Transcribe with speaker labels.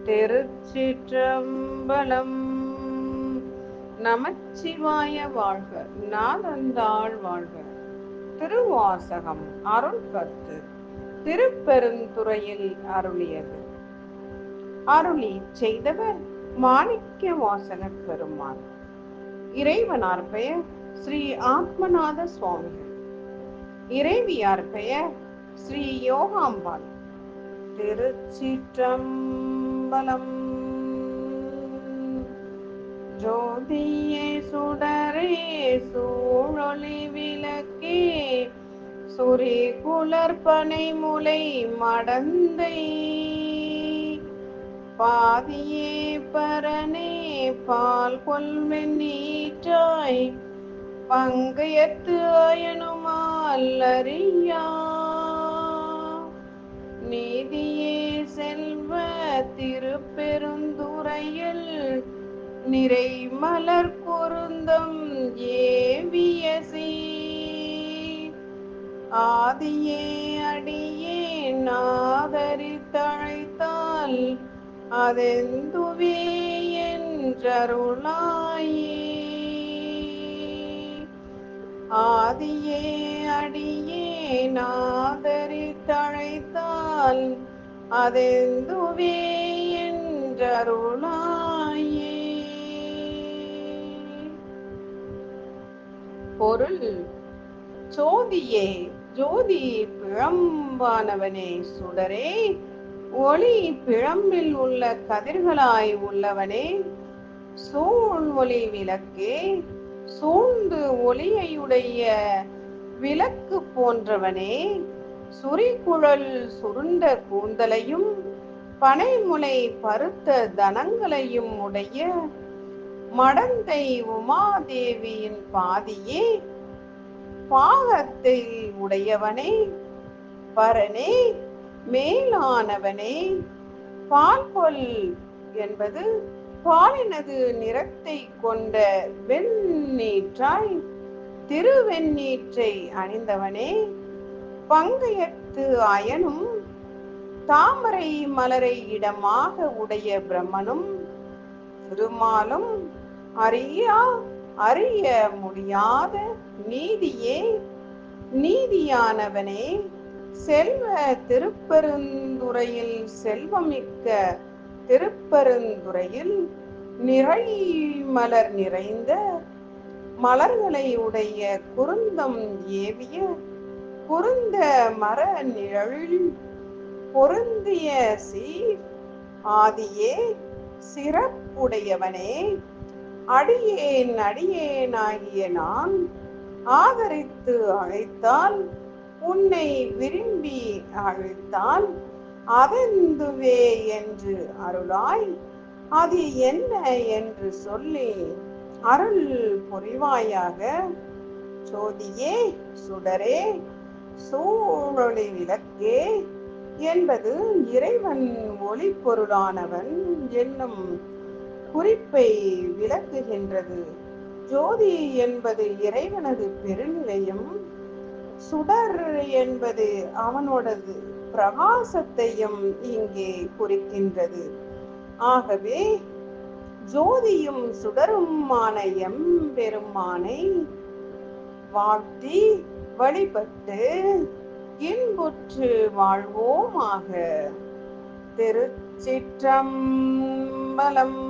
Speaker 1: திருச்சிற்றம்பலம். நமச்சிவாய வாழ்க, நாதந்தாள் வாழ்க. திருவாசகம் அருள் 10 திருப்பெருந்துறையில் அருளியது. அருளி செய்தவர் மாணிக்க வாசகப் பெருமான். இறைவனார் பெயர் ஸ்ரீ ஆத்மநாத சுவாமிகள். இறைவியார் பெயர் ஸ்ரீ யோகாம்பாள். திருச்சிற்றம்பலம். ஜோதியே சுடரே சூழொளி விளக்கே சுரி குளர்பனை முலை மடந்தை பாதியே பரனே பால் கொல்வெண்ணீற்றாய் பங்கயத்து அயனுமால் அறியா நீதியே செல்வ திருப்பெருந்துறையில் நிறை மலர் பொருந்தம் ஏவிய சீர் ஆதியே அடியே நாதரித்தழைத்தால் அதெந்துவே என்றருளாயே. ஆதியே அடியே நாதரித்தழைத்தால் அதெந்துவே என்றருளாயே. பொருள்: சோதியே, ஜோதி பிழம்பானவனே, சுடரே, ஒளி பிழம்பில் உள்ள கதிர்களாய் உள்ளவனே, சூழ் ஒளி விளக்கே, சூழ்ந்து ஒளியையுடைய விளக்கு போன்றவனே, சுரிகுழல் சுருண்ட கூந்தலையும் பனைமுலை பருத்த தனங்களையும் உடைய மடந்தை உமாதேவியின் பாதியே, பாகத்தை உடையவனே, பரனே, மேலானவனே, பால்கொல் என்பது பாலினது நிறத்தை கொண்ட வெண்ணீற்றாய் திருவெண்ணீற்றை அணிந்தவனே, பங்கயத்து அயனும் தாமரை மலரை இடமாக உடைய பிரம்மனும் திருமாலும் அறிய முடியாத நீதியே, நீதியானவனே, செல்வ திருப்பெருந்துறையில் செல்வமிக்க திருப்பெருந்துறையில் நிறை மலர் நிறைந்த மலர்களை உடைய குருந்தம் ஏவிய குருந்த மர நிழலில் பொருந்திய சீர் ஆதியே, சிறப்புடையவனே, அடியேனாகிய நான் ஆதரித்து அழைத்தால், உன்னை விரும்பி அழைத்தால் அதெந்துவே என்று அருளாய். அது என்ன என்று சொல்லி அருள் புரிவாயாக. சோதியே, சுடரே, சூழொளி விளக்கே என்பது இறைவன் ஒளி பொருளானவன் என்னும் குறிப்பை விளக்குகின்றது. ஜோதி என்பது இறைவனது பெருநிலையும், சுடர் என்பது அவனோடது பிரகாசத்தையும் இங்கே குறிக்கின்றது. ஆகவே ஜோதியும் சுடருமான எம்பெருமானை வாழ்த்தி வழிபட்டு இன்புற்று வாழ்வோமாக. திருச்சிற்றம்பலம்.